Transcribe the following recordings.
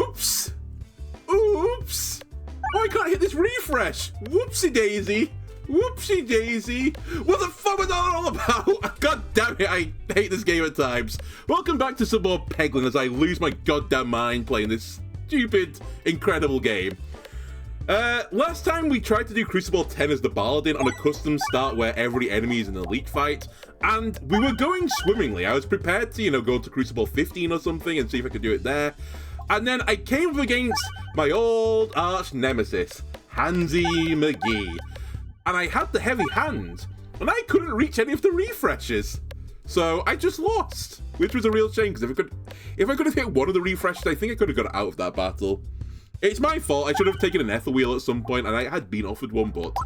Oops! Oops! Oh, I can't hit this refresh! Whoopsie daisy! Whoopsie daisy! What the fuck was that all about? God damn it, I hate this game at times. Welcome back to some more Peglin as I lose my goddamn mind playing this stupid, incredible game. Last time we tried to do Crucible 10 as the Paladin on a custom start where every enemy is an elite fight, and we were going swimmingly. I was prepared to, go to Crucible 15 or something and see if I could do it there. And then I came up against my old arch nemesis, Hansy McGee. And I had the heavy hand, and I couldn't reach any of the refreshes. So I just lost, which was a real shame, because if I could have hit one of the refreshes, I think I could have got out of that battle. It's my fault. I should have taken an ether wheel at some point, and I had been offered one, but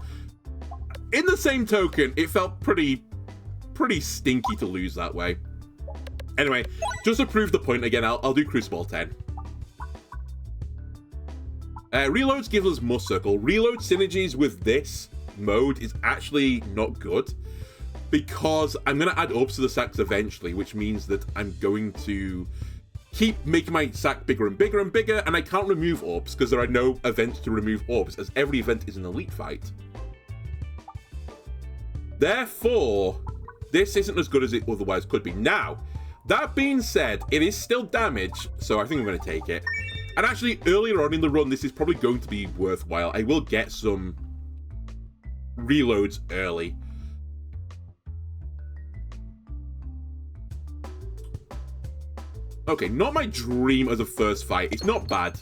in the same token, it felt pretty stinky to lose that way. Anyway, just to prove the point again, I'll do Crucible 10. Reloads give us Must Circle. Reload synergies with this mode is actually not good, because I'm going to add orbs to the sacks eventually, which means that I'm going to keep making my sack bigger and bigger and bigger, and I can't remove orbs because there are no events to remove orbs, as every event is an elite fight. Therefore, this isn't as good as it otherwise could be. Now, that being said, it is still damage, so I think I'm going to take it. And actually, earlier on in the run, this is probably going to be worthwhile. I will get some reloads early. Okay, not my dream as a first fight. It's not bad.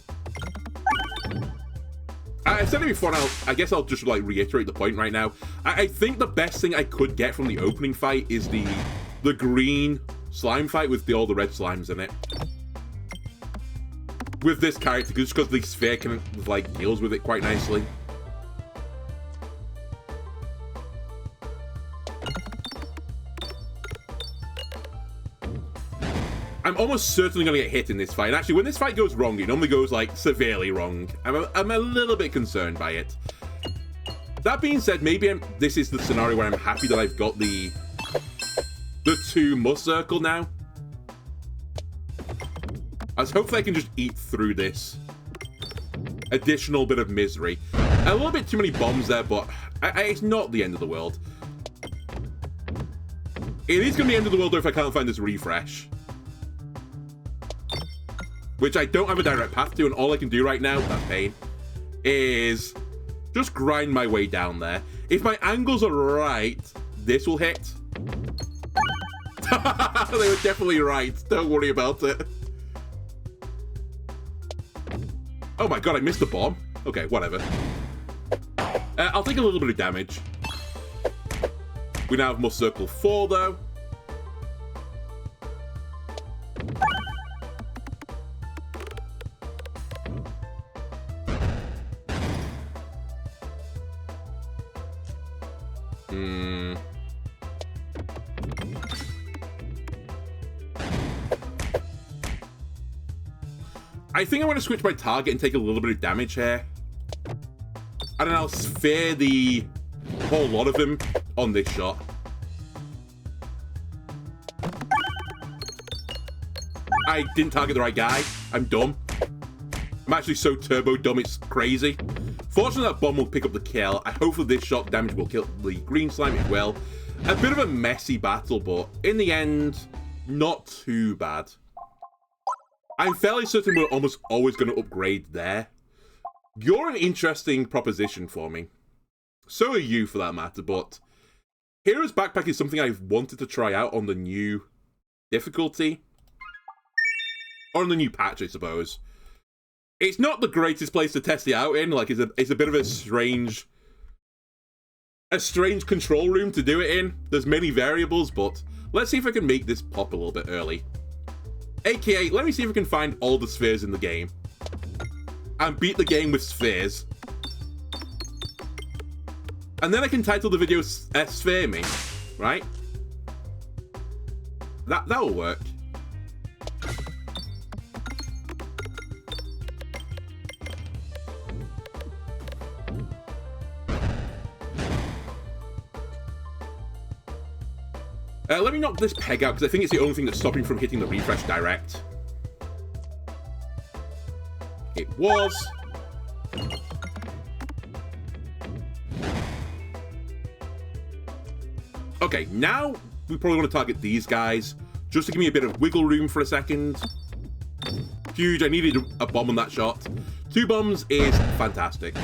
I said it before, and I guess I'll just reiterate the point right now. I think the best thing I could get from the opening fight is the green slime fight with all the red slimes in it. With this character, just because the sphere can deals with it quite nicely. I'm almost certainly going to get hit in this fight. And actually, when this fight goes wrong, it normally goes, severely wrong. I'm a little bit concerned by it. That being said, maybe this is the scenario where I'm happy that I've got the 2 Must Circle now. As hopefully I can just eat through this additional bit of misery. A little bit too many bombs there, but it's not the end of the world. It is going to be the end of the world though if I can't find this refresh, which I don't have a direct path to, and all I can do right now, that pain, is just grind my way down there. If my angles are right, this will hit. They were definitely right. Don't worry about it. Oh my god, I missed the bomb. Okay, whatever. I'll take a little bit of damage. We now have Must Circle 4, though. I think I want to switch my target and take a little bit of damage here. And then I'll sphere the whole lot of them on this shot. I didn't target the right guy. I'm dumb. I'm actually so turbo dumb, it's crazy. Fortunately, that bomb will pick up the kill. Hopefully this shot damage will kill the green slime as well. A bit of a messy battle, but in the end, not too bad. I'm fairly certain we're almost always going to upgrade there. You're an interesting proposition for me. So are you, for that matter, but Hero's Backpack is something I've wanted to try out on the new difficulty. Or on the new patch, I suppose. It's not the greatest place to test it out in. It's a bit of a strange control room to do it in. There's many variables, but let's see if I can make this pop a little bit early. AKA, let me see if I can find all the spheres in the game. And beat the game with spheres. And then I can title the video Sphere Me, right? That'll work. Let me knock this peg out, because I think it's the only thing that's stopping from hitting the refresh direct. It was. Okay, now we probably want to target these guys, just to give me a bit of wiggle room for a second. Huge, I needed a bomb on that shot. 2 bombs is fantastic.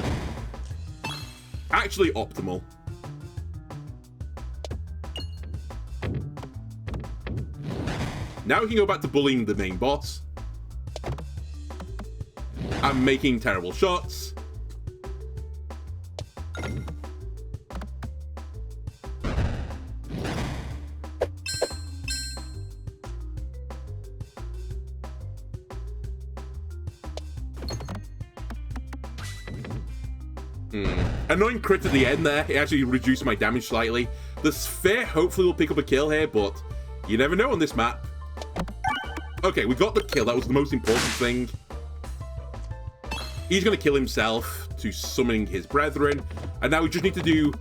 Actually optimal. Now we can go back to bullying the main boss. I'm making terrible shots. Annoying crit at the end there. It actually reduced my damage slightly. The sphere hopefully will pick up a kill here, but you never know on this map. Okay, we got the kill. That was the most important thing. He's going to kill himself to summoning his brethren. And now we just need to do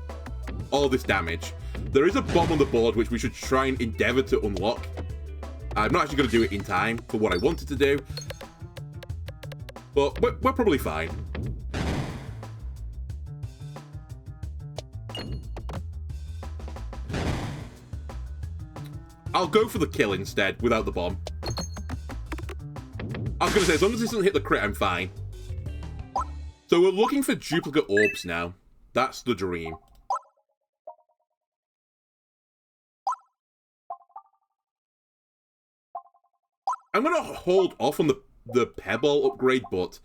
all this damage. There is a bomb on the board, which we should try and endeavor to unlock. I'm not actually going to do it in time for what I wanted to do. But we're probably fine. I'll go for the kill instead, without the bomb. I was going to say, as long as this doesn't hit the crit, I'm fine. So we're looking for duplicate orbs now. That's the dream. I'm going to hold off on the pebball upgrade, but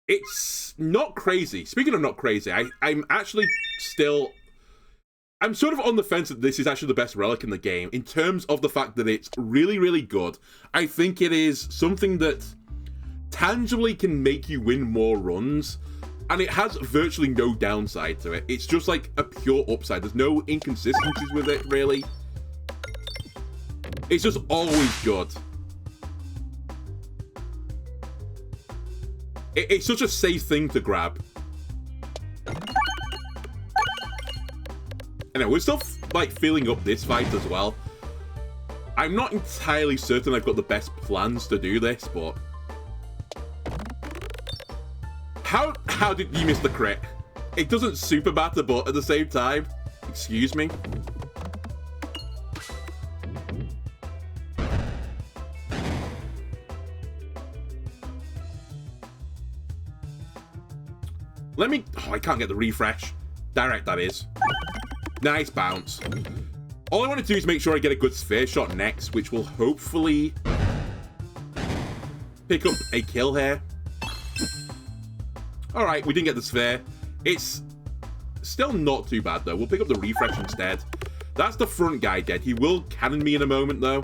it's not crazy. Speaking of not crazy, I'm actually still... I'm sort of on the fence that this is actually the best relic in the game, in terms of the fact that it's really, really good. I think it is something that tangibly can make you win more runs, and it has virtually no downside to it. It's just like a pure upside. There's no inconsistencies with it, really. It's just always good. It's such a safe thing to grab. Anyway, we're still, like, filling up this fight as well. I'm not entirely certain I've got the best plans to do this, but... How did you miss the crit? It doesn't super matter, but at the same time... Excuse me? Let me... Oh, I can't get the refresh. Direct, that is. Nice bounce. All I want to do is make sure I get a good sphere shot next, which will hopefully pick up a kill here. Alright, we didn't get the sphere. It's still not too bad, though. We'll pick up the refresh instead. That's the front guy dead. He will cannon me in a moment, though.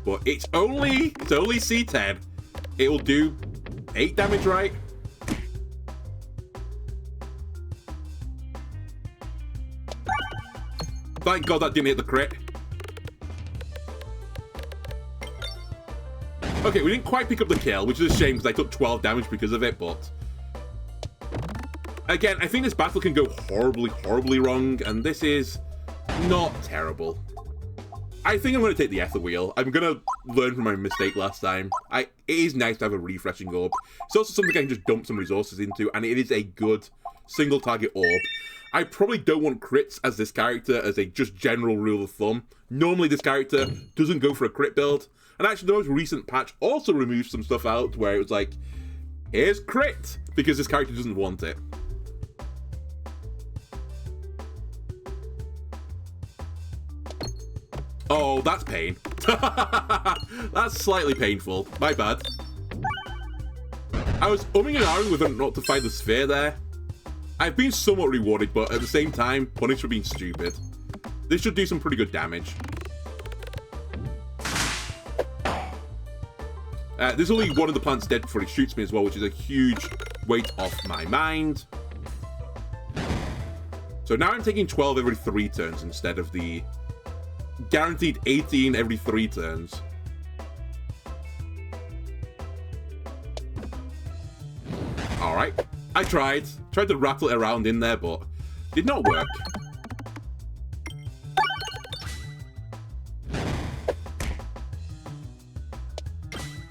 But it's only C10. It will do 8 damage, right? Thank God that didn't hit the crit. Okay, we didn't quite pick up the kill, which is a shame because I took 12 damage because of it, but... Again, I think this battle can go horribly, horribly wrong, and this is not terrible. I think I'm going to take the ether wheel. I'm going to learn from my mistake last time. It is nice to have a refreshing orb. It's also something I can just dump some resources into, and it is a good single target orb. I probably don't want crits as this character as a just general rule of thumb. Normally this character doesn't go for a crit build. And actually the most recent patch also removed some stuff out where it was like, here's crit, because this character doesn't want it. Oh, that's pain. That's slightly painful. My bad. I was umming and ahhing whether or not to find the sphere there. I've been somewhat rewarded, but at the same time, punished for being stupid. This should do some pretty good damage. There's only one of the plants dead before he shoots me as well, which is a huge weight off my mind. So now I'm taking 12 every 3 turns instead of the guaranteed 18 every 3 turns. Alright. I tried to rattle it around in there, but did not work.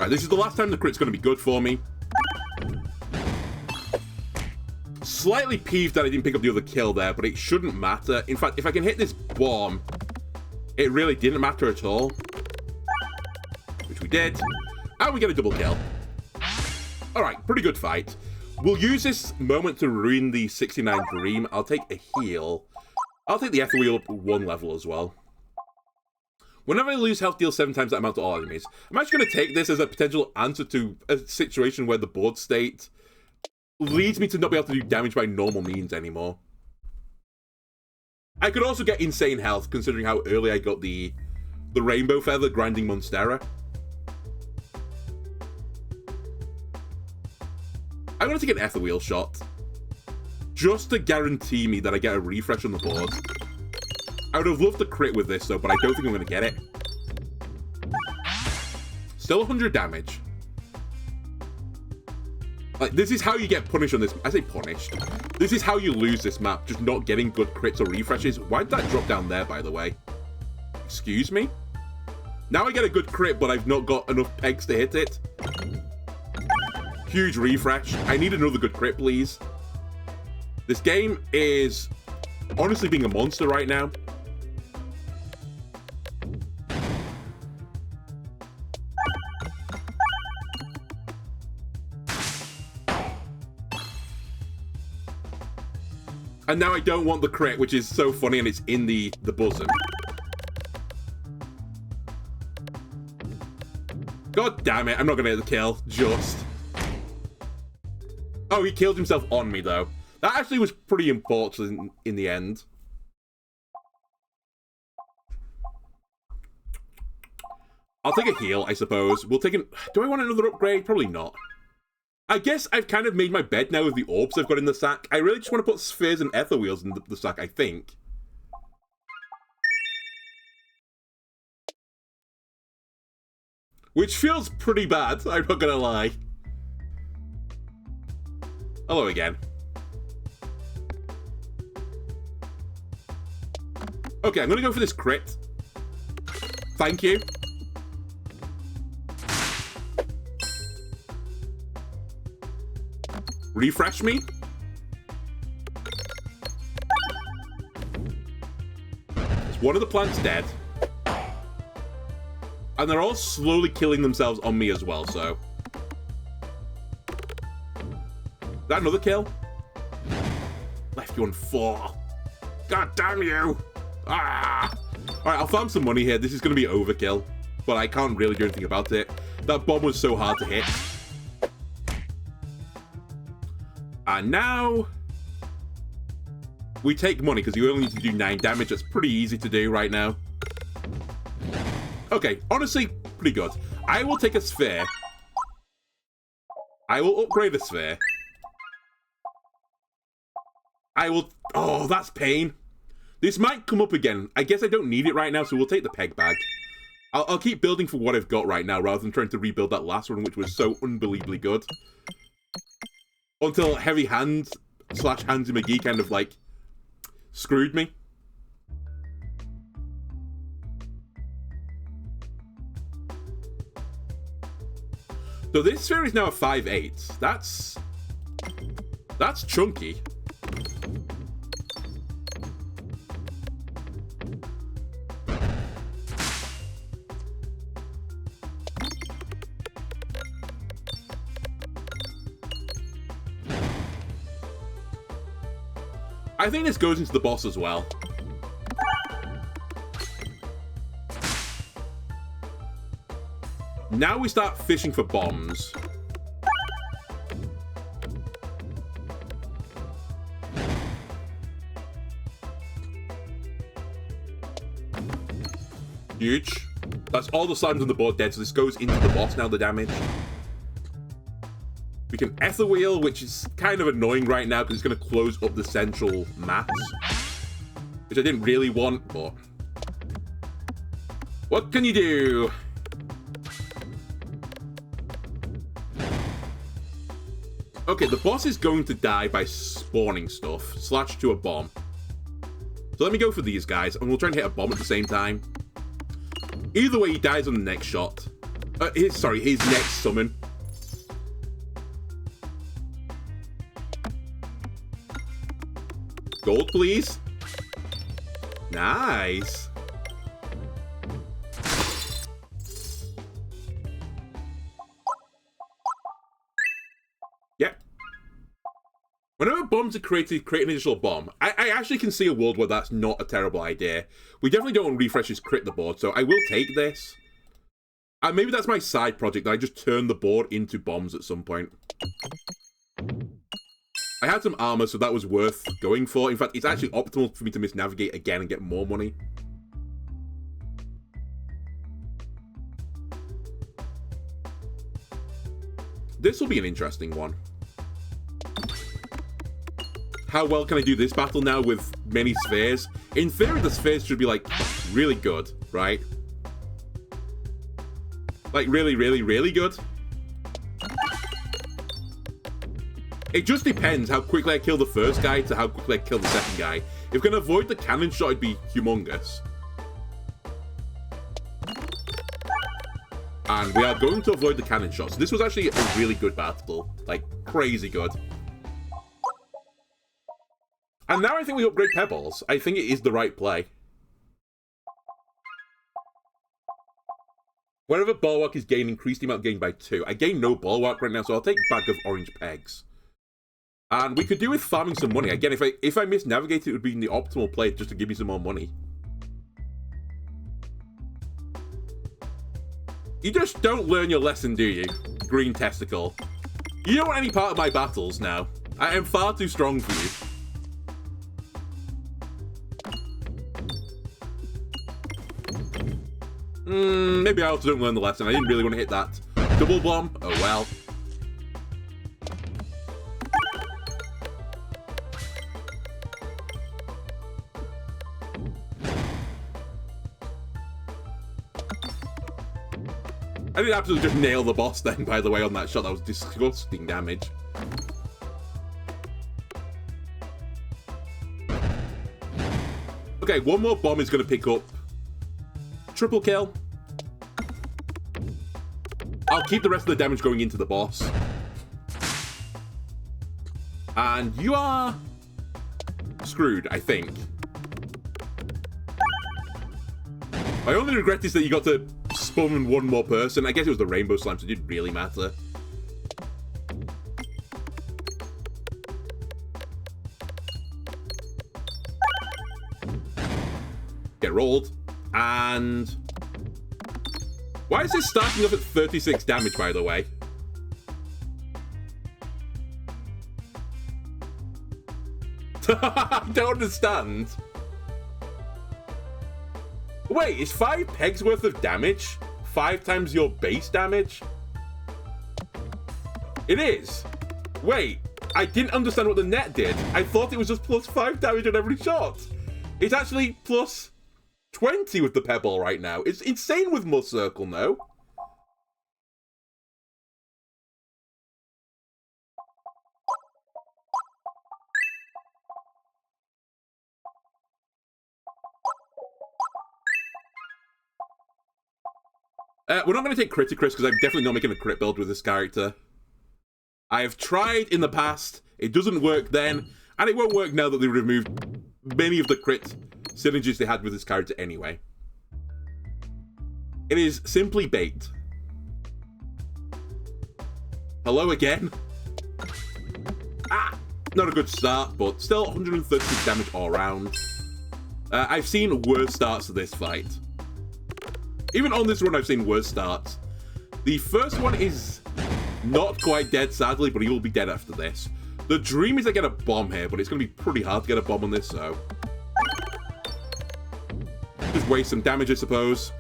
Alright, this is the last time the crit's going to be good for me. Slightly peeved that I didn't pick up the other kill there, but it shouldn't matter. In fact, if I can hit this bomb, it really didn't matter at all. Which we did. And we get a double kill. Alright, pretty good fight. We'll use this moment to ruin the 69 Dream. I'll take a heal. I'll take the Ether Wheel up 1 level as well. Whenever I lose health, deal 7 times that amount to all enemies. I'm actually going to take this as a potential answer to a situation where the board state leads me to not be able to do damage by normal means anymore. I could also get insane health, considering how early I got the Rainbow Feather grinding Monstera. I'm going to take an Ether Wheel shot, just to guarantee me that I get a refresh on the board. I would have loved to crit with this, though, but I don't think I'm going to get it. Still 100 damage. Like, this is how you get punished on this. I say punished. This is how you lose this map, just not getting good crits or refreshes. Why did that drop down there, by the way? Excuse me? Now I get a good crit, but I've not got enough pegs to hit it. Huge refresh. I need another good crit, please. This game is honestly being a monster right now. And now I don't want the crit, which is so funny, and it's in the bosom. God damn it, I'm not going to get the kill. Just. Oh, he killed himself on me, though. That actually was pretty important in the end. I'll take a heal, I suppose. We'll take an... Do I want another upgrade? Probably not. I guess I've kind of made my bed now with the orbs I've got in the sack. I really just want to put spheres and ether wheels in the sack, I think. Which feels pretty bad, I'm not gonna lie. Hello again. Okay, I'm gonna go for this crit. Thank you. Refresh me. Is one of the plants dead? And they're all slowly killing themselves on me as well, so... Is that another kill? Left you on 4. God damn you! Ah! Alright, I'll farm some money here. This is going to be overkill. But I can't really do anything about it. That bomb was so hard to hit. And now... we take money, because you only need to do 9 damage. That's pretty easy to do right now. Okay, honestly, pretty good. I will take a sphere. I will upgrade a sphere. I will... Oh, that's pain. This might come up again. I guess I don't need it right now, so we'll take the peg bag. I'll keep building for what I've got right now, rather than trying to rebuild that last one, which was so unbelievably good. Until Heavy Hand / Handsy McGee kind of, like, screwed me. So this sphere is now a 5/8. That's chunky. I think this goes into the boss as well. Now we start fishing for bombs. Huge. That's all the slimes on the board dead, so this goes into the boss now, the damage. We can Ether Wheel, which is kind of annoying right now because it's going to close up the central mats. Which I didn't really want, but... what can you do? Okay, the boss is going to die by spawning stuff, / to a bomb. So let me go for these guys, and we'll try and hit a bomb at the same time. Either way, he dies on the next shot. His next summon. Gold, please. Nice. Yep. Whenever bombs are created, create an additional bomb. I actually can see a world where that's not a terrible idea. We definitely don't want refreshes crit the board, so I will take this. And maybe that's my side project, that I just turn the board into bombs at some point. I had some armor, so that was worth going for. In fact, it's actually optimal for me to misnavigate again and get more money. This will be an interesting one. How well can I do this battle now with many spheres? In theory, the spheres should be, like, really good, right? Like, really, really, really good. It just depends how quickly I kill the first guy to how quickly I kill the second guy. If I can avoid the cannon shot, it'd be humongous. And we are going to avoid the cannon shots. This was actually a really good battle. Like, crazy good. And now I think we upgrade pebballs. I think it is the right play. Wherever bulwark is gained, increase the amount gained by 2. I gain no bulwark right now, so I'll take a bag of orange pegs. And we could do with farming some money. Again, if I misnavigate it, would be in the optimal play just to give me some more money. You just don't learn your lesson, do you? Green testicle. You don't want any part of my battles now. I am far too strong for you. Maybe I also don't learn the lesson. I didn't really want to hit that double bomb. Oh well. I did absolutely just nail the boss then, by the way, on that shot. That was disgusting damage. Okay, one more bomb is going to pick up. Triple kill. I'll keep the rest of the damage going into the boss. And you are screwed, I think. My only regret is that you got to spawn one more person. I guess it was the rainbow slime, so it didn't really matter. Get rolled. And why is this starting off at 36 damage, by the way? I don't understand. Wait, is 5 pegs worth of damage 5 times your base damage? It is. Wait, I didn't understand what the net did. I thought it was just plus 5 damage on every shot. It's actually plus 20 with the pebball right now. It's insane with Mud Circle, no? We're not going to take Criticris because I'm definitely not making a crit build with this character. I have tried in the past. It doesn't work then. And it won't work now that they removed many of the crit synergies they had with this character anyway. It is simply bait. Hello again. Ah! Not a good start, but still 136 damage all around. I've seen worse starts to this fight. Even on this run, I've seen worse starts. The first one is not quite dead, sadly, but he will be dead after this. The dream is I get a bomb here, but it's going to be pretty hard to get a bomb on this, so... just waste some damage, I suppose.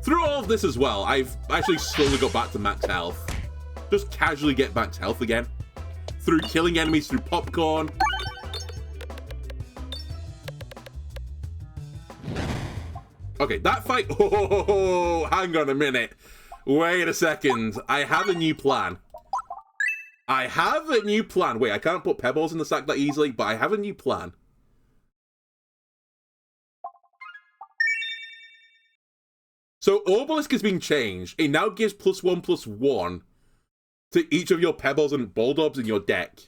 Through all of this as well, I've actually slowly got back to max health. Just casually get back to health again. Through killing enemies, through popcorn. Okay, that fight... oh, hang on a minute. Wait a second. I have a new plan. I have a new plan. Wait, I can't put pebbles in the sack that easily, but I have a new plan. So Obelisk is being changed. It now gives +1/+1 to each of your pebbles and bulldobs in your deck.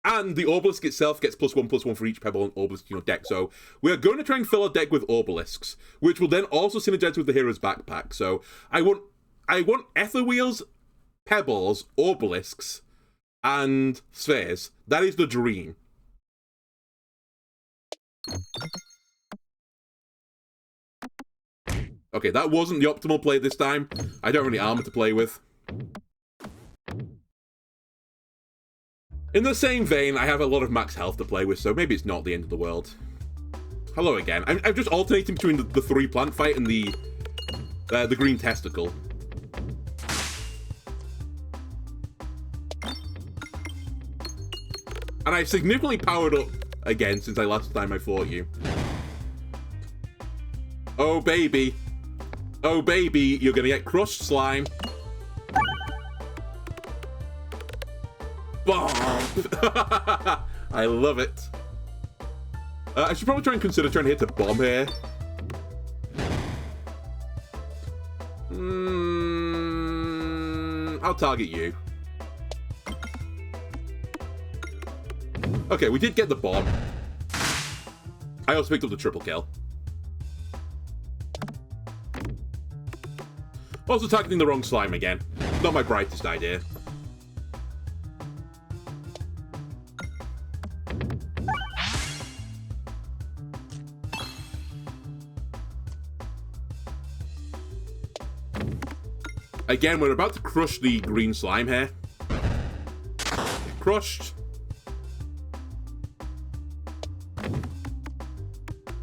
And the Obelisk itself gets +1/+1 for each pebble and obelisk in your deck. So we're going to try and fill our deck with Obelisks, which will then also synergize with the Hero's Backpack. So I want Ether Wheels, Pebbles, Obelisks, and Spheres. That is the dream. Okay, that wasn't the optimal play this time. I don't have any armor to play with. In the same vein, I have a lot of max health to play with, so maybe it's not the end of the world. Hello again. I'm just alternating between the 3 plant fight and the green testicle. And I've significantly powered up again since the last time I fought you. Oh baby. Oh baby, you're gonna get crushed, slime. Bomb! I love it. I should probably try and consider trying to hit a bomb here. I'll target you. Okay, we did get the bomb. I also picked up the triple kill. Also targeting the wrong slime again. Not my brightest idea. Again, we're about to crush the green slime here. Crushed.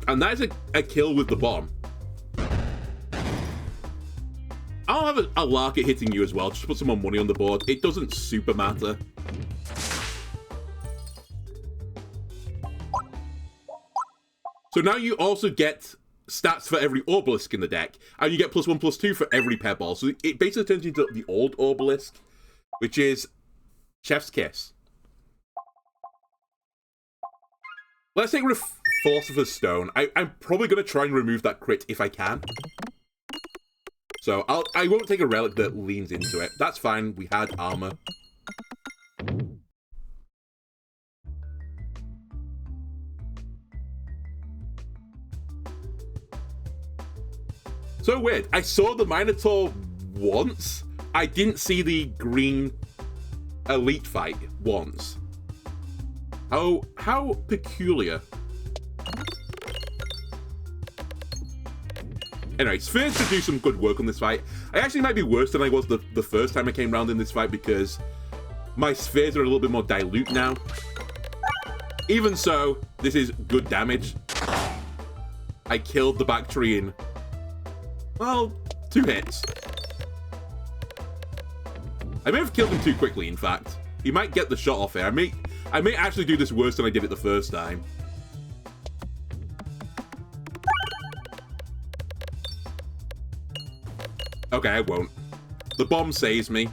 And that is a kill with the bomb. I'll have a lark at hitting you as well, just to put some more money on the board. It doesn't super matter. So now you also get stats for every obelisk in the deck, and you get +1/+2 for every pebball. So it basically turns into the old obelisk, which is Chef's Kiss. Let's take Philosopher's Stone. I'm probably going to try and remove that crit if I can. So I won't take a relic that leans into it. That's fine. We had armor. So weird. I saw the Minotaur once. I didn't see the green elite fight once. Oh, how peculiar. Anyway, Spheres should do some good work on this fight. I actually might be worse than I was the first time I came round in this fight because my Spheres are a little bit more dilute now. Even so, this is good damage. I killed the Bactrian. Well, 2 hits. I may have killed him too quickly, in fact. He might get the shot off here. I may actually do this worse than I did it the first time. Okay, I won't. The bomb saves me.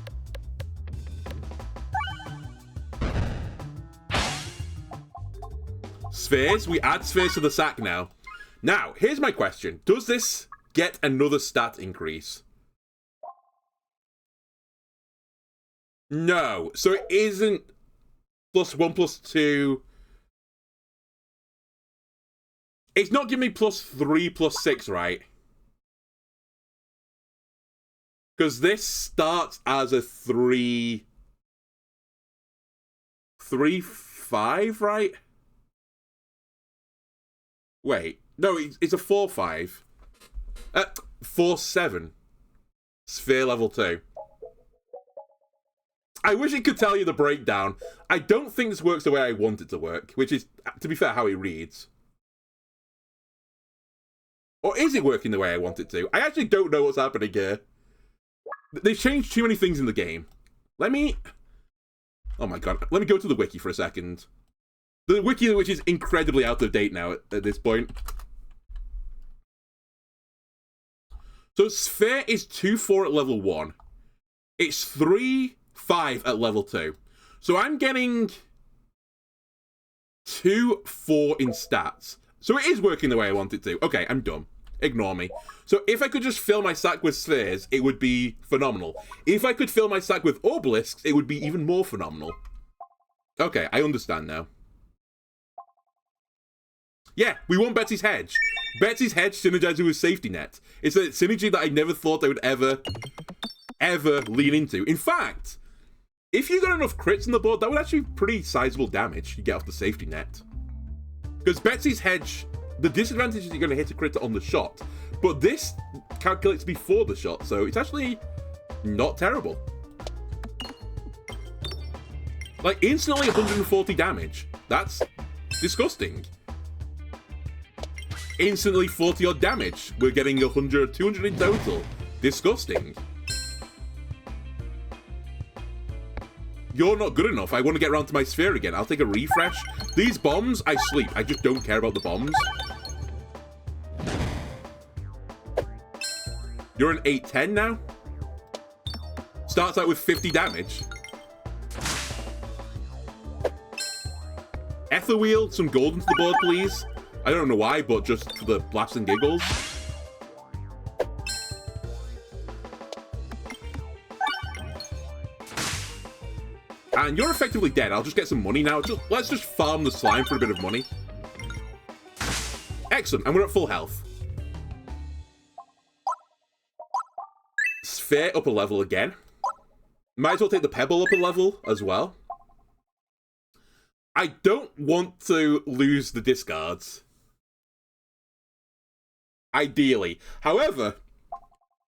Spheres? We add spheres to the sack now. Now, here's my question. Does this get another stat increase? No. So it isn't +1/+2. It's not giving me +3/+6, right? Because this starts as a 3/5, right? Wait, no, it's a 4/5. 4/7. Sphere level 2. I wish it could tell you the breakdown. I don't think this works the way I want it to work, which is, to be fair, how it reads. Or is it working the way I want it to? I actually don't know what's happening here. They've changed too many things in the game. Oh my god. Let me go to the wiki for a second. The wiki, which is incredibly out of date now at this point. So Sphere is 2/4 at level 1. It's 3/5 at level 2. So I'm getting 2/4 in stats. So it is working the way I want it to. Okay, I'm dumb. Ignore me. So if I could just fill my sack with spheres, it would be phenomenal. If I could fill my sack with obelisks, it would be even more phenomenal. Okay, I understand now. Yeah, we want Betsy's Hedge. Betsy's Hedge synergizing with Safety Net. It's a synergy that I never thought I would ever lean into. In fact, if you got enough crits on the board, that would actually be pretty sizable damage you get off the Safety Net. Because Betsy's Hedge, the disadvantage is you're going to hit a crit on the shot, but this calculates before the shot, so it's actually not terrible. Like, instantly 140 damage. That's disgusting. Instantly 40 odd damage. We're getting 100, 200 in total. Disgusting. You're not good enough. I want to get around to my sphere again. I'll take a refresh. These bombs, I sleep. I just don't care about the bombs. You're an 8-10 now? Starts out with 50 damage. Ether Wheel, some gold into the board, please. I don't know why, but just for the laughs and giggles. And you're effectively dead. I'll just get some money now. Let's just farm the slime for a bit of money. Excellent, and we're at full health. Sphere up a level again. Might as well take the Pebball up a level as well. I don't want to lose the discards. Ideally. However,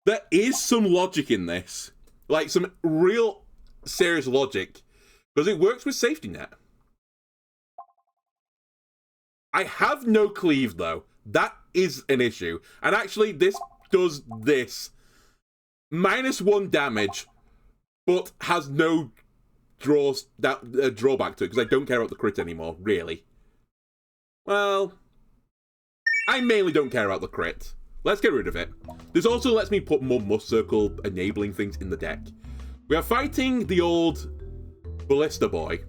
there is some logic in this. Like, some real serious logic. Because it works with Safety Net. I have no cleave, though. That is an issue. And actually, this does this. -1 damage, but has no drawback to it, because I don't care about the crit anymore, really. Well, I mainly don't care about the crit. Let's get rid of it. This also lets me put more must circle enabling things in the deck. We are fighting the old Ballista Boy.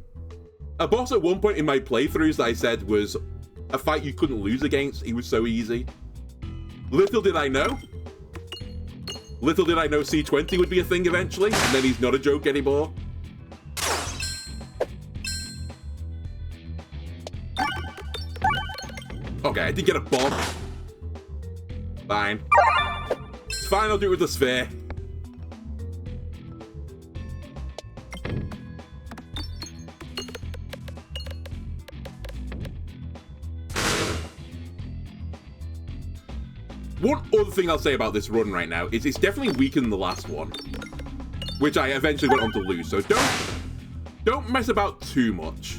A boss at one point in my playthroughs that I said was a fight you couldn't lose against. He was so easy. Little did I know. Little did I know C20 would be a thing eventually, and then he's not a joke anymore. Okay, I did get a bomb. Fine. It's fine, I'll do it with the sphere. One other thing I'll say about this run right now is it's definitely weaker than the last one, which I eventually went on to lose, so don't mess about too much.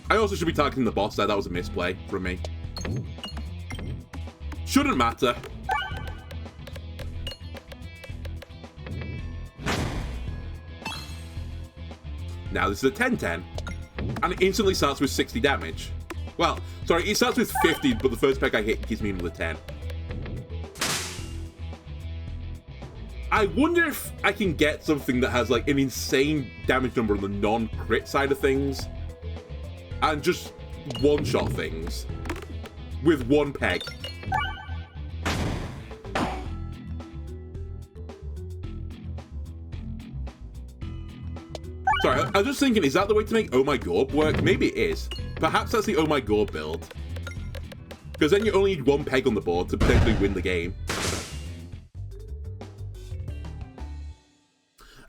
I also should be targeting the boss there. That was a misplay from me. Shouldn't matter. Now this is a 10-10. And it instantly starts with 60 damage. Well, sorry, it starts with 50, but the first peg I hit gives me another 10. I wonder if I can get something that has like an insane damage number on the non-crit side of things. And just one-shot things. With one peg. Sorry, I was just thinking, is that the way to make Oh My Gorb work? Maybe it is. Perhaps that's the Oh My Gorb build. Because then you only need one peg on the board to potentially win the game.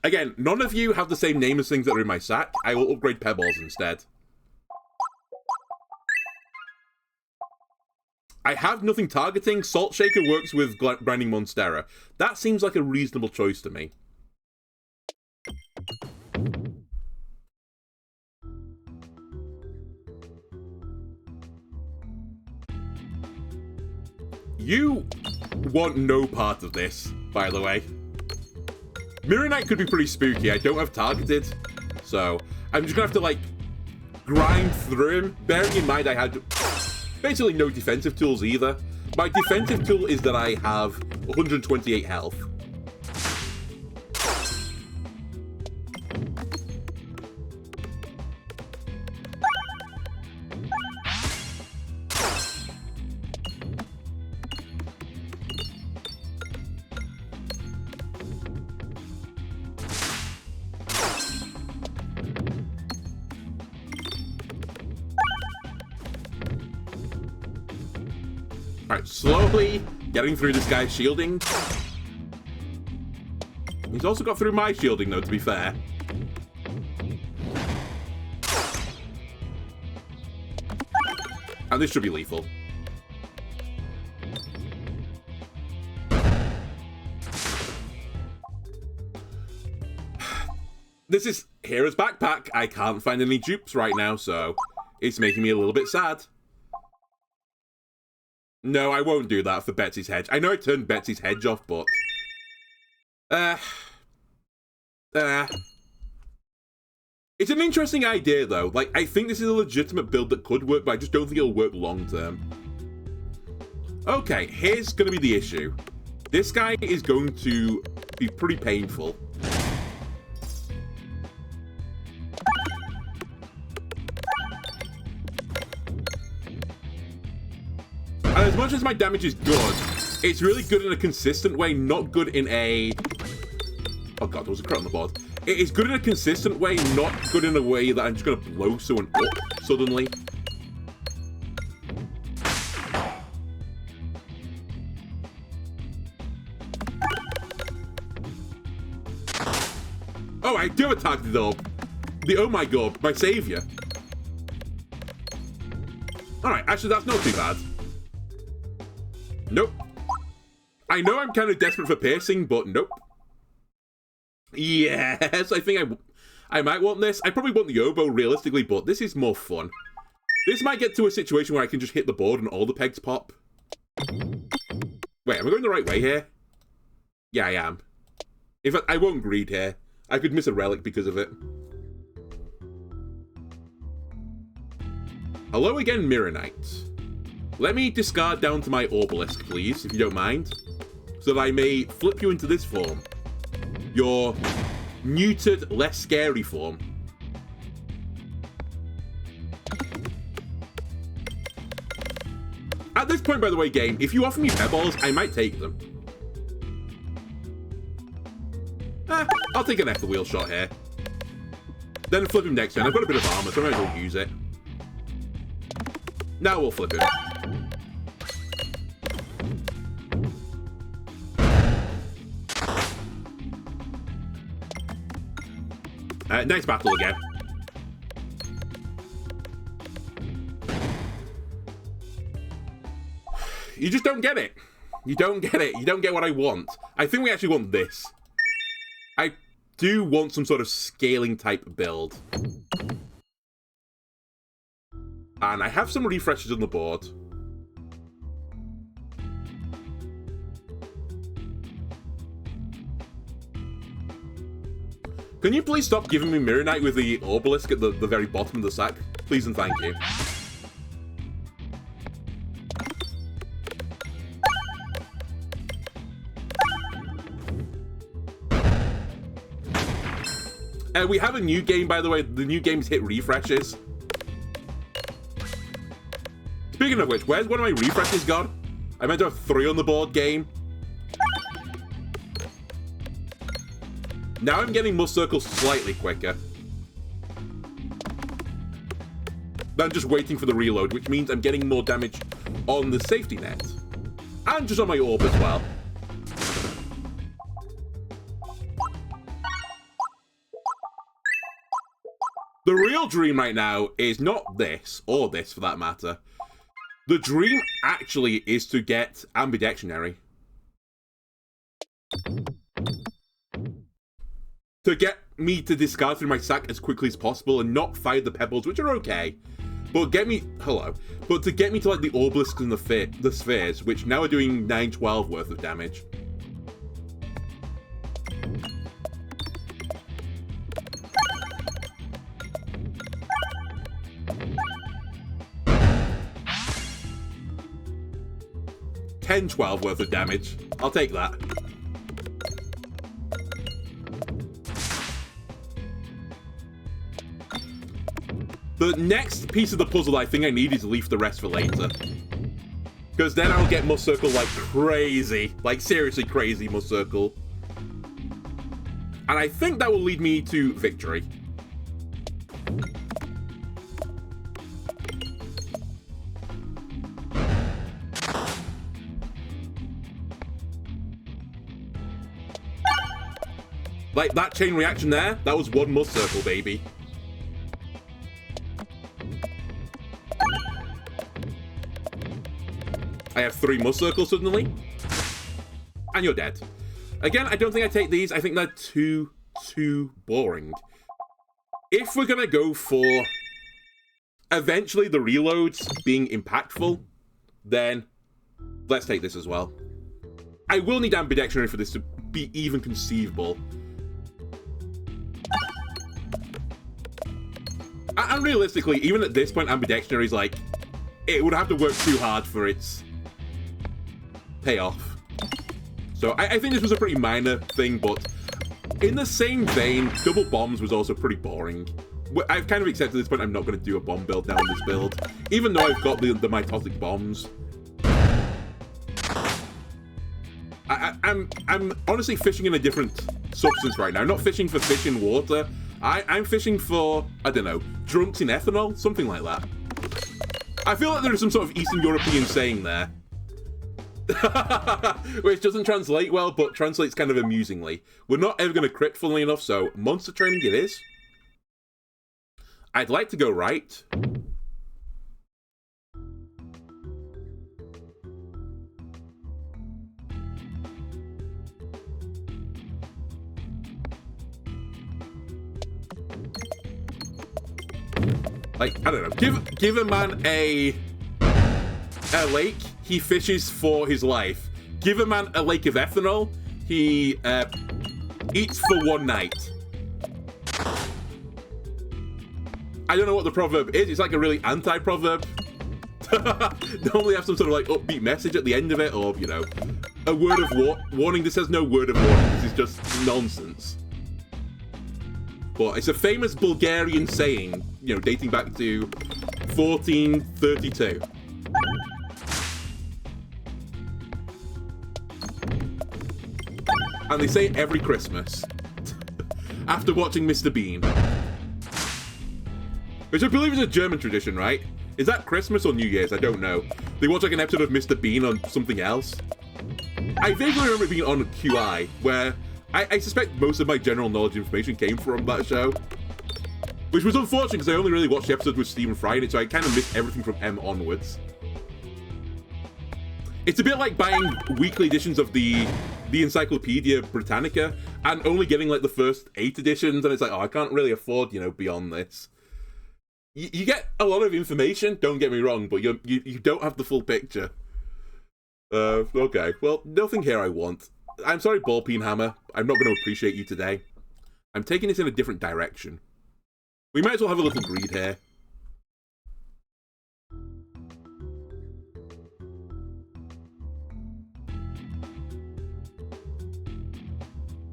Again, none of you have the same name as things that are in my sack. I will upgrade pebballs instead. I have nothing targeting. Salt Shaker works with Grinding Monstera. That seems like a reasonable choice to me. You want no part of this, by the way. Mirror Knight could be pretty spooky. I don't have targeted, so I'm just gonna have to, like, grind through him. Bearing in mind I had basically no defensive tools either. My defensive tool is that I have 128 health. Alright, slowly getting through this guy's shielding. He's also got through my shielding, though, to be fair. And this should be lethal. This is Hera's backpack. I can't find any dupes right now, so it's making me a little bit sad. No, I won't do that for Betsy's hedge. I know I turned Betsy's hedge off, but... It's an interesting idea, though. Like, I think this is a legitimate build that could work, but I just don't think it'll work long-term. Okay, here's going to be the issue. This guy is going to be pretty painful. And as much as my damage is good, it's really good in a consistent way, not good in a... Oh god, there was a crit on the board. It is good in a consistent way, not good in a way that I'm just going to blow someone up suddenly. Oh, I do attack the orb. The oh my god, my savior. Alright, actually that's not too bad. Nope. I know I'm kind of desperate for piercing, but nope. Yes, I think I might want this. I probably want the oboe, realistically, but this is more fun. This might get to a situation where I can just hit the board and all the pegs pop. Wait, am I going the right way here? Yeah, I am. In fact, I won't greed here. I could miss a relic because of it. Hello again, Mirror Knight. Let me discard down to my obelisk, please, if you don't mind. So that I may flip you into this form. Your neutered, less scary form. At this point, by the way, game, if you offer me pebballs, I might take them. I'll take an wheel shot here. Then flip him next turn. I've got a bit of armor, so I might as well use it. Now we'll flip him. Nice battle again. You just don't get it. You don't get it. You don't get what I want. I think we actually want this. I do want some sort of scaling type build. And I have some refreshes on the board. Can you please stop giving me Mirror Knight with the obelisk at the very bottom of the sack? Please and thank you. We have a new game, by the way. The new game's hit refreshes. Speaking of which, where's one of my refreshes gone? I meant to have 3 on the board game. Now I'm getting more circles slightly quicker. I'm just waiting for the reload, which means I'm getting more damage on the safety net. And just on my orb as well. The real dream right now is not this, or this for that matter. The dream actually is to get ambidextrary. To get me to discard through my sack as quickly as possible and not fire the pebbles, which are okay. But get me... Hello. But to get me to like the obelisks and the spheres, which now are doing 9-12 worth of damage. $10-12 worth of damage. I'll take that. The next piece of the puzzle I think I need is leave the rest for later. Because then I'll get Must Circle like crazy. Like seriously crazy Must Circle. And I think that will lead me to victory. Like, that chain reaction there, that was one must circle, baby. I have 3 must circles suddenly. And you're dead. Again, I don't think I take these. I think they're too boring. If we're gonna go for eventually the reloads being impactful, then let's take this as well. I will need ambidextrity for this to be even conceivable. And realistically, even at this point, ambidextrity is like, it would have to work too hard for its payoff. So I think this was a pretty minor thing, but in the same vein, double bombs was also pretty boring. I've kind of accepted at this point I'm not going to do a bomb build now in this build, even though I've got the mitotic bombs. I'm honestly fishing in a different substance right now. I'm not fishing for fish in water. I'm fishing for, I don't know, drunks in ethanol? Something like that. I feel like there is some sort of Eastern European saying there. Which doesn't translate well, but translates kind of amusingly. We're not ever going to crit, funnily enough, so monster training it is. I'd like to go right. Like, I don't know, give a man a lake, he fishes for his life. Give a man a lake of ethanol, he eats for one night. I don't know what the proverb is. It's like a really anti-proverb. Normally have some sort of like upbeat message at the end of it, or, you know, a word of warning. This has no word of warning. This is just nonsense. But it's a famous Bulgarian saying, you know, dating back to 1432. And they say it every Christmas. After watching Mr. Bean. Which I believe is a German tradition, right? Is that Christmas or New Year's? I don't know. They watch like an episode of Mr. Bean on something else. I vaguely remember it being on QI, where I suspect most of my general knowledge information came from that show. Which was unfortunate, because I only really watched the episodes with Stephen Fry in it, so I kind of missed everything from M onwards. It's a bit like buying weekly editions of the Encyclopedia Britannica, and only getting like the first 8 editions, and it's like, oh, I can't really afford, you know, beyond this. You get a lot of information, don't get me wrong, but you don't have the full picture. Okay, well, nothing here I want. I'm sorry, Ballpeen Hammer. I'm not going to appreciate you today. I'm taking this in a different direction. We might as well have a little greed here.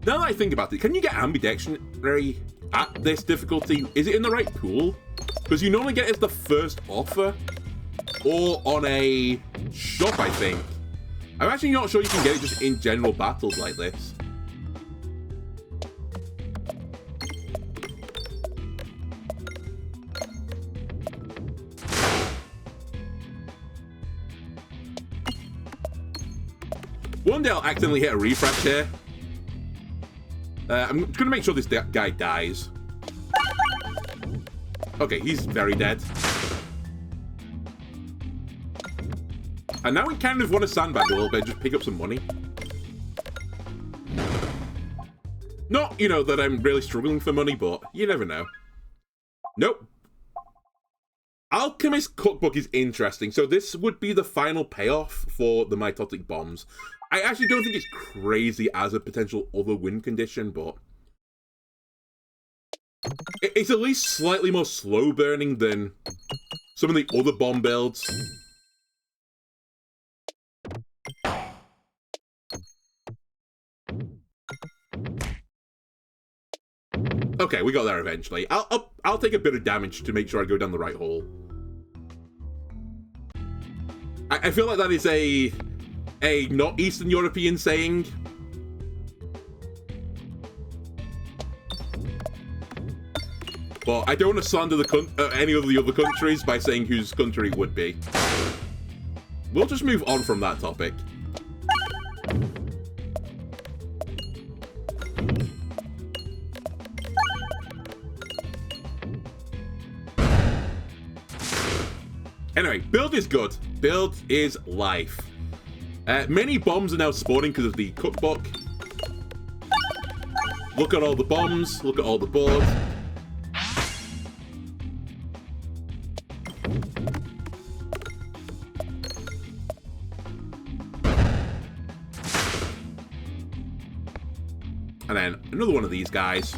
Now that I think about it, can you get ambidextrity at this difficulty? Is it in the right pool? Because you normally get it as the first offer, or on a shop, I think. I'm actually not sure you can get it just in general battles like this. One day I'll accidentally hit a refresh here. I'm gonna make sure this guy dies. Okay, he's very dead. And now we kind of want to sandbag a little bit, just pick up some money. Not, you know, that I'm really struggling for money, but you never know. Nope. Alchemist Cookbook is interesting. So this would be the final payoff for the mitotic bombs. I actually don't think it's crazy as a potential other win condition, but it's at least slightly more slow burning than some of the other bomb builds. Okay, we got there eventually. I'll take a bit of damage to make sure I go down the right hole. I feel like that is a not Eastern European saying. But I don't want to slander any of the other countries by saying whose country it would be. We'll just move on from that topic. Anyway, build is good. Build is life. Many bombs are now spawning because of the cookbook. Look at all the bombs. Look at all the boards. And then another one of these guys.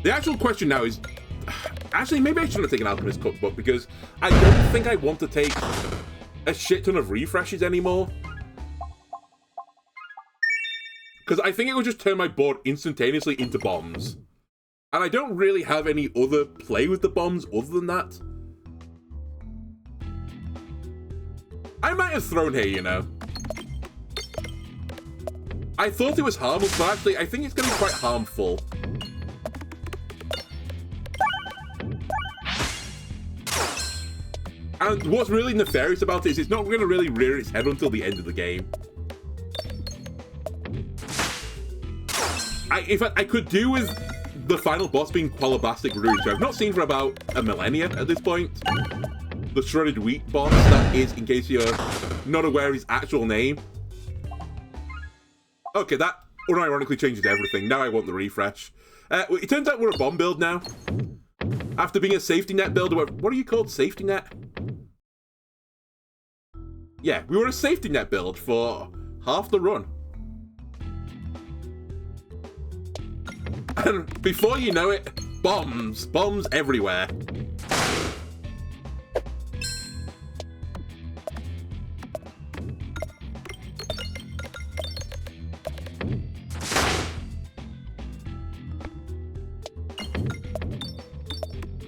The actual question now is... Actually, maybe I shouldn't have taken Alchemist Cookbook because I don't think I want to take a shit ton of refreshes anymore. Because I think it would just turn my board instantaneously into bombs. And I don't really have any other play with the bombs other than that. I might have thrown here, you know. I thought it was harmless, but actually I think it's going to be quite harmful. And what's really nefarious about it is it's not going to really rear its head until the end of the game. In fact, I could do with the final boss being Qualabastic Runes, which I've not seen for about a millennia at this point. The Shredded Wheat boss, that is, in case you're not aware of his actual name. Okay, that unironically changes everything. Now I want the refresh. It turns out we're a bomb build now. After being a safety net build, what are you called? Safety net? Yeah, we were a safety net build for half the run. And before you know it, bombs. Bombs everywhere.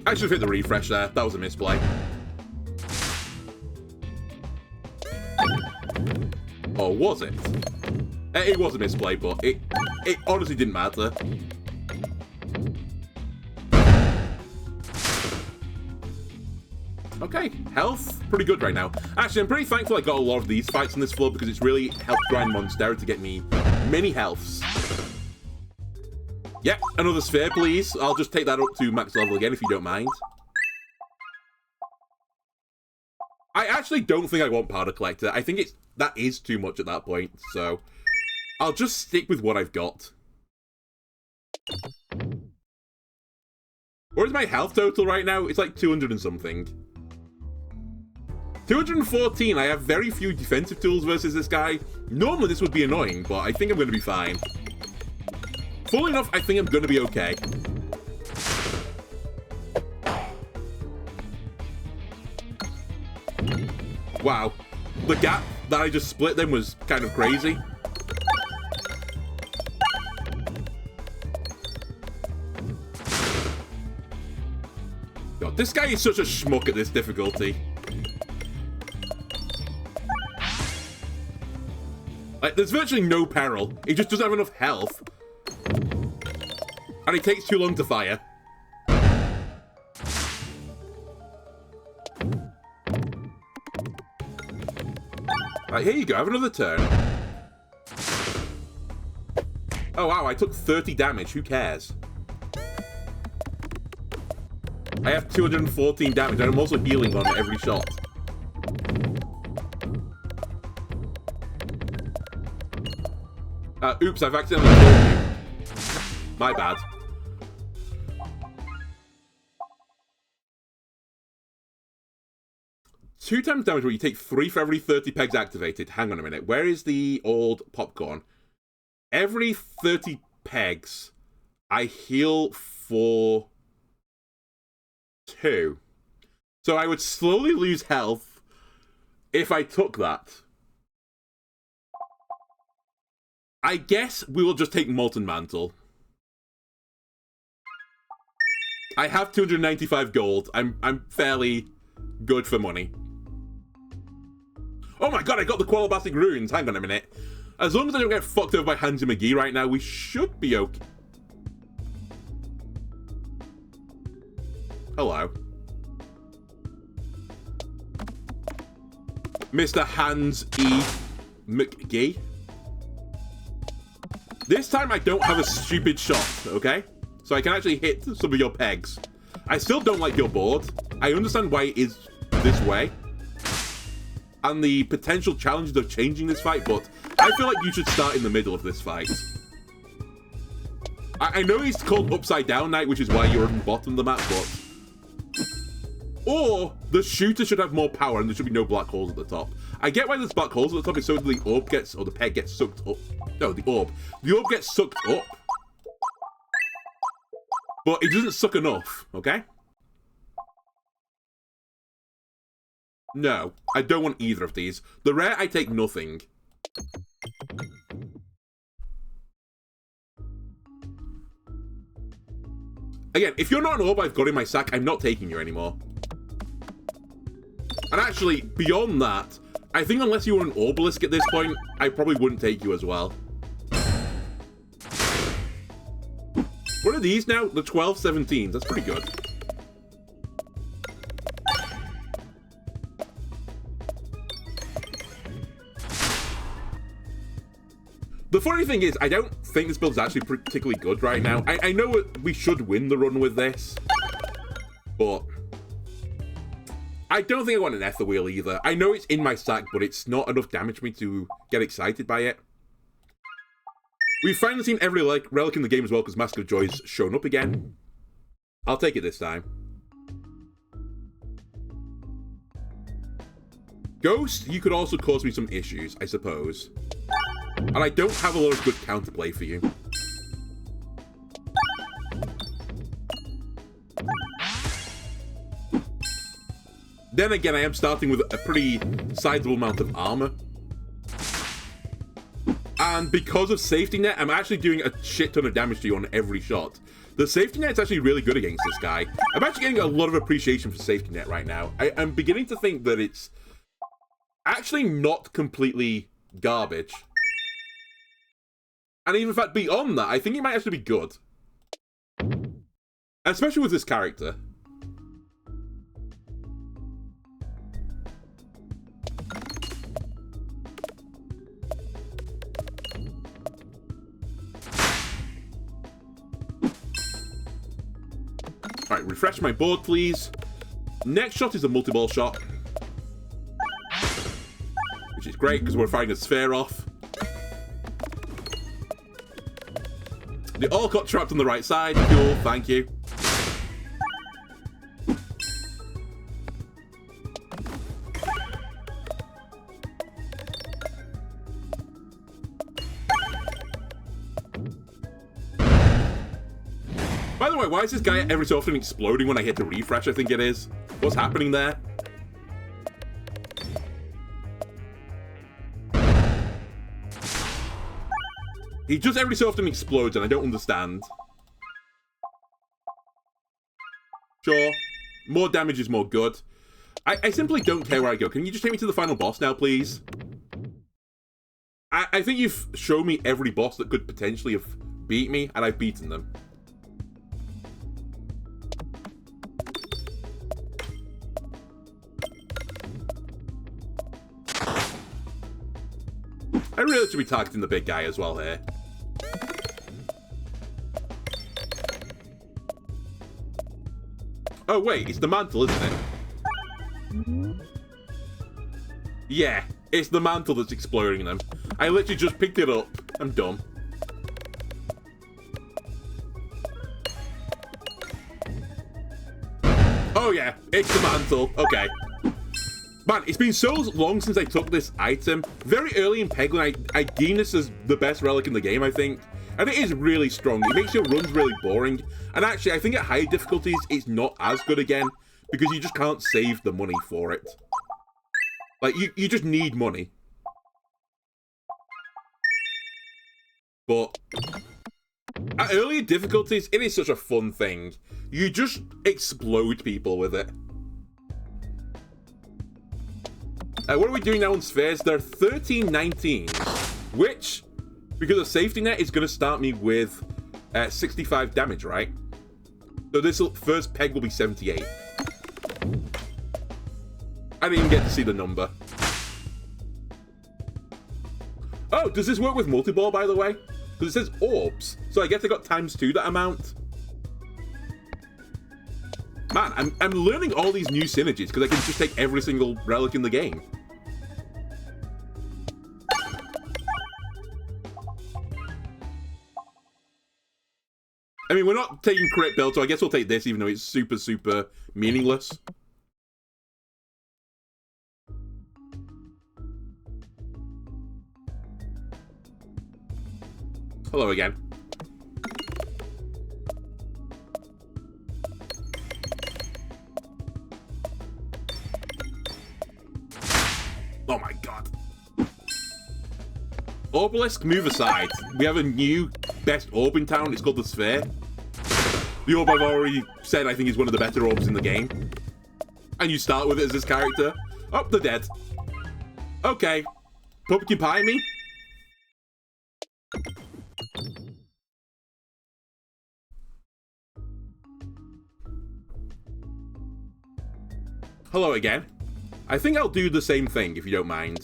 I should have hit the refresh there. That was a misplay. Or was it? It was a misplay, but it honestly didn't matter. Okay, health, pretty good right now. Actually, I'm pretty thankful I got a lot of these fights on this floor because it's really helped grind Monstera to get me many healths. Yep, another sphere, please. I'll just take that up to max level again if you don't mind. I actually don't think I want Powder Collector. I think that is too much at that point, so I'll just stick with what I've got. What is my health total right now? It's like 200 and something. 214, I have very few defensive tools versus this guy. Normally this would be annoying, but I think I'm going to be fine. Full enough, I think I'm going to be okay. Wow. The gap that I just split them was kind of crazy. God, this guy is such a schmuck at this difficulty. Like, there's virtually no peril. He just doesn't have enough health. And it takes too long to fire. Right, here you go. Have another turn. Oh, wow. I took 30 damage. Who cares? I have 214 damage, and I'm also healing on every shot. Oops, I've accidentally killed you. My bad. Two times damage where you take 3 for every 30 pegs activated. Hang on a minute. Where is the old popcorn? Every 30 pegs, I heal for 2. So I would slowly lose health if I took that. I guess we will just take Molten Mantle. I have 295 gold. I'm fairly good for money. Oh my god, I got the Qualabastic Runes. Hang on a minute. As long as I don't get fucked over by Handsy McGee right now, we should be okay. Hello. Mr. Hans E. McGee. This time I don't have a stupid shot, okay? So I can actually hit some of your pegs. I still don't like your board. I understand why it is this way, and the potential challenges of changing this fight, but I feel like you should start in the middle of this fight. I know it's called Upside Down Night, which is why you're on the bottom of the map, but... Or, the shooter should have more power and there should be no black holes at the top. I get why there's black holes at the top, is so the orb gets, or the peg gets sucked up. No, the orb. The orb gets sucked up. But it doesn't suck enough, okay? No, I don't want either of these. The rare, I take nothing. Again, if you're not an orb I've got in my sack, I'm not taking you anymore. And actually, beyond that, I think unless you were an obelisk at this point, I probably wouldn't take you as well. What are these now? The 12-17s. That's pretty good. The funny thing is, I don't think this build is actually particularly good right now. I know we should win the run with this, but I don't think I want an ether wheel either. I know it's in my sack, but it's not enough damage for me to get excited by it. We've finally seen every relic in the game as well, because Mask of Joy's shown up again. I'll take it this time. Ghost, you could also cause me some issues, I suppose. And I don't have a lot of good counterplay for you. Then again, I am starting with a pretty sizable amount of armor. And because of safety net, I'm actually doing a shit ton of damage to you on every shot. The safety net's actually really good against this guy. I'm actually getting a lot of appreciation for safety net right now. I'm beginning to think that it's actually not completely garbage. And even in fact, beyond that, I think it might actually be good. Especially with this character. Alright, refresh my board, please. Next shot is a multi-ball shot. Which is great, because we're firing a sphere off. They all got trapped on the right side. Cool, thank you. By the way, why is this guy every so often exploding when I hit the refresh, I think it is? What's happening there? He just every so often explodes, and I don't understand. Sure, more damage is more good. I simply don't care where I go. Can you just take me to the final boss now, please? I think you've shown me every boss that could potentially have beat me, and I've beaten them. I really should be targeting the big guy as well here. Oh wait, it's the mantle, isn't it? Yeah, it's the mantle that's exploding them. I literally just picked it up. I'm dumb. Oh yeah, it's the mantle. Okay. Man, it's been so long since I took this item. Very early in Peglin, I deemed this as the best relic in the game, I think. And it is really strong. It makes your runs really boring. And actually, I think at higher difficulties, it's not as good again. Because you just can't save the money for it. Like, you just need money. But at earlier difficulties, it is such a fun thing. You just explode people with it. What are we doing now on spheres? They're 13-19, which, because of safety net, is going to start me with 65 damage, right? So this first peg will be 78. I didn't even get to see the number. Oh, does this work with multi-ball, by the way? Because it says orbs, so I guess I got ×2 that amount. Man, I'm learning all these new synergies because I can just take every single relic in the game. I mean, we're not taking crit build, so I guess we'll take this, even though it's super, super meaningless. Hello again. Oh my god. Obelisk, move aside. We have a new best orb in town. It's called the Sphear. The orb I've already said I think is one of the better orbs in the game. And you start with it as this character. Oh, they're dead. Okay. Pumpkin pie me? Hello again. I think I'll do the same thing, if you don't mind.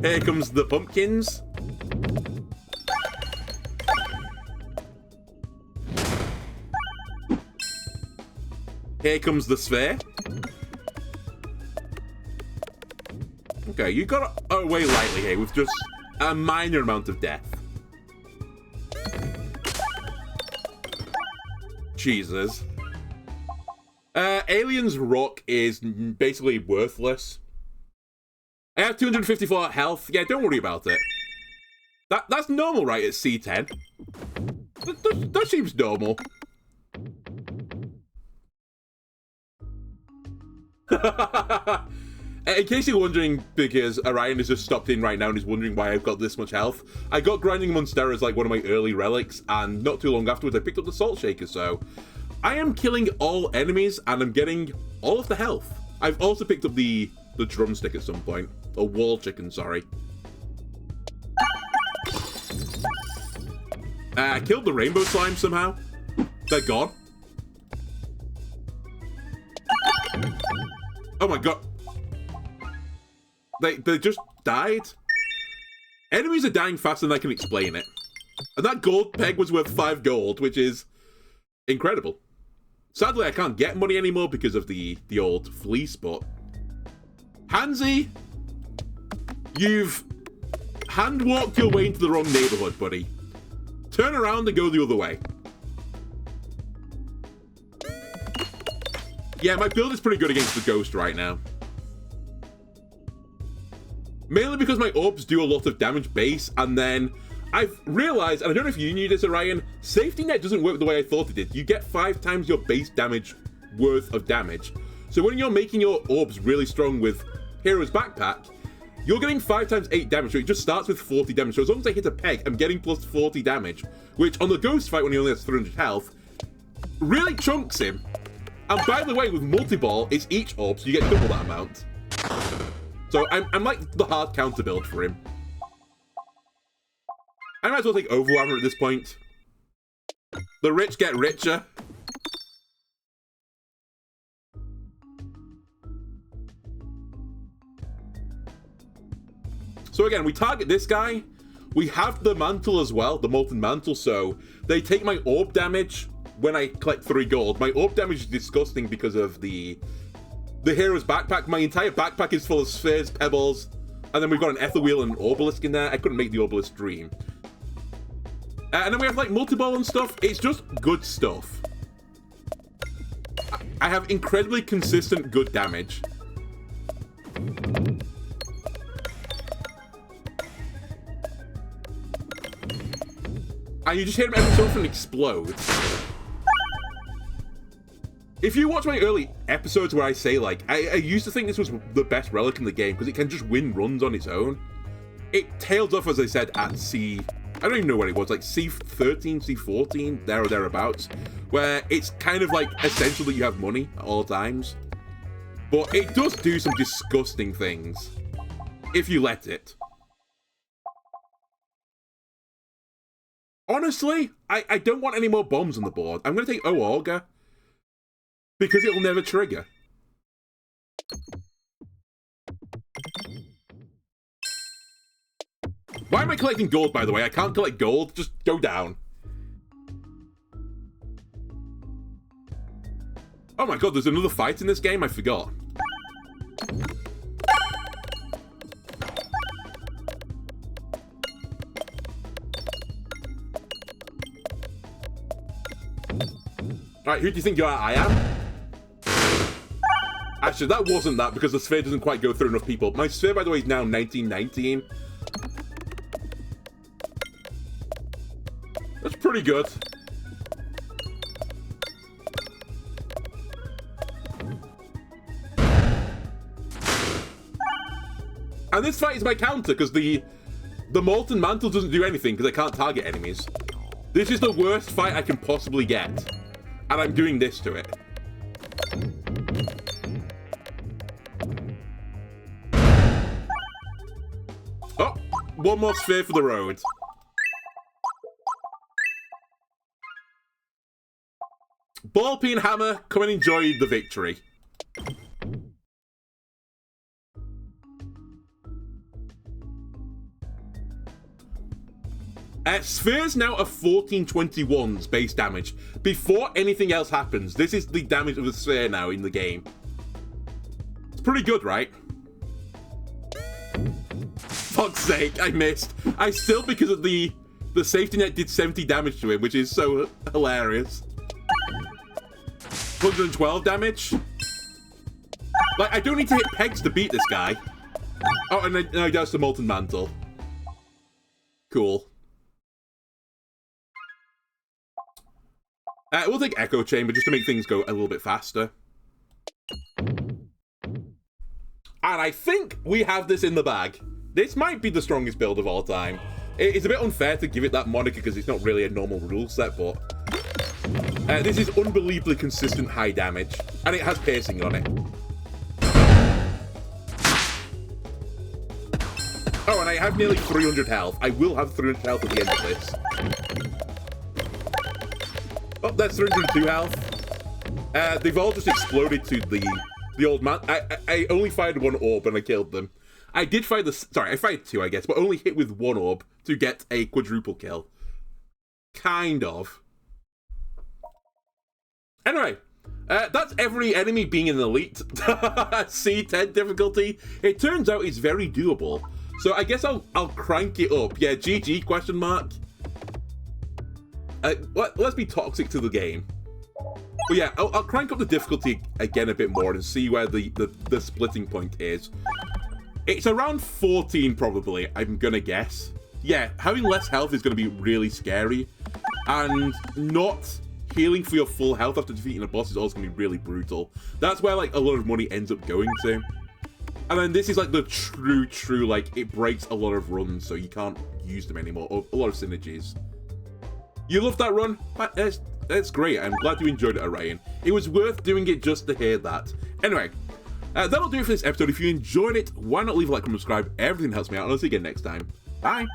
Here comes the pumpkins. Here comes the sphere. Okay, you got away lightly here with just a minor amount of death. Jesus. Alien's Rock is basically worthless. I have 254 health. Yeah, don't worry about it. That's normal, right, at C10? That seems normal. In case you're wondering, because Orion has just stopped in right now and is wondering why I've got this much health, I got Grinding Monstera as like one of my early relics, and not too long afterwards I picked up the Salt Shaker, so I am killing all enemies and I'm getting all of the health. I've also picked up the drumstick at some point. Or wall chicken, sorry. I killed the rainbow slime somehow. They're gone. Oh my god. They just died? Enemies are dying faster than I can explain it. And that gold peg was worth 5 gold, which is incredible. Sadly, I can't get money anymore because of the old fleece, but... Hansy, you've hand-walked your way into the wrong neighborhood, buddy. Turn around and go the other way. Yeah, my build is pretty good against the ghost right now. Mainly because my orbs do a lot of damage base, and then I've realized, and I don't know if you knew this, Orion, Safety Net doesn't work the way I thought it did. You get 5 times your base damage worth of damage. So when you're making your orbs really strong with Hero's Backpack, you're getting 5 times 8 damage, so it just starts with 40 damage. So as long as I hit a peg, I'm getting plus 40 damage, which on the ghost fight when he only has 300 health, really chunks him. And by the way, with multi-ball, it's each orb, so you get double that amount. So I'm like the hard counter build for him. I might as well take Overwhelmer at this point. The rich get richer. So again, we target this guy. We have the mantle as well, the molten mantle, so they take my orb damage when I collect 3 gold. My orb damage is disgusting because of the hero's backpack. My entire backpack is full of spheres, pebbles, and then we've got an ether wheel and an obelisk in there. I couldn't make the obelisk dream. And then we have like multi-ball and stuff. It's just good stuff. I have incredibly consistent good damage. And you just hit him every so often and explode. If you watch my early episodes where I say, like, I used to think this was the best relic in the game because it can just win runs on its own. It tailed off, as I said, at C... I don't even know what it was, like C13, C14, there or thereabouts, where it's kind of like essential that you have money at all times. But it does do some disgusting things, if you let it. Honestly, I don't want any more bombs on the board. I'm going to take O-Auger, because it will never trigger. Why am I collecting gold, by the way? I can't collect gold. Just go down. Oh my god, there's another fight in this game? I forgot. Alright, who do you think you are? I am? Actually, that wasn't that because the sphere doesn't quite go through enough people. My sphere, by the way, is now 1919. That's pretty good. And this fight is my counter because the molten mantle doesn't do anything because I can't target enemies. This is the worst fight I can possibly get. And I'm doing this to it. Oh, one more sphere for the road. Ball peen hammer, come and enjoy the victory. Spheres now are 1421's base damage. Before anything else happens, this is the damage of the sphere now in the game. It's pretty good, right? Fuck's sake, I missed. I still, because of the safety net, did 70 damage to him, which is so hilarious. 112 damage? Like, I don't need to hit pegs to beat this guy. Oh, and I doused the molten mantle. Cool. We'll take Echo Chamber just to make things go a little bit faster. And I think we have this in the bag. This might be the strongest build of all time. It's a bit unfair to give it that moniker because it's not really a normal rule set, but... this is unbelievably consistent high damage, and it has piercing on it. Oh, and I have nearly 300 health. I will have 300 health at the end of this. Oh, that's 302 health. They've all just exploded to the old man. I only fired one orb and I killed them. I did fire I fired two, I guess, but only hit with one orb to get a quadruple kill. Kind of. Anyway, that's every enemy being an elite. C10 difficulty. It turns out it's very doable. So I guess I'll crank it up. Yeah, GG, question mark. Let's be toxic to the game. But yeah, I'll crank up the difficulty again a bit more and see where the splitting point is. It's around 14 probably, I'm gonna guess. Yeah, having less health is gonna be really scary. And not healing for your full health after defeating a boss is also gonna be really brutal. That's where like a lot of money ends up going to. And then this is like the true, like it breaks a lot of runs so you can't use them anymore, or a lot of synergies. You loved that run? That's great. I'm glad you enjoyed it, Orion. It was worth doing it just to hear that. Anyway, that'll do it for this episode. If you enjoyed it, why not leave a like and subscribe? Everything helps me out, and I'll see you again next time. Bye!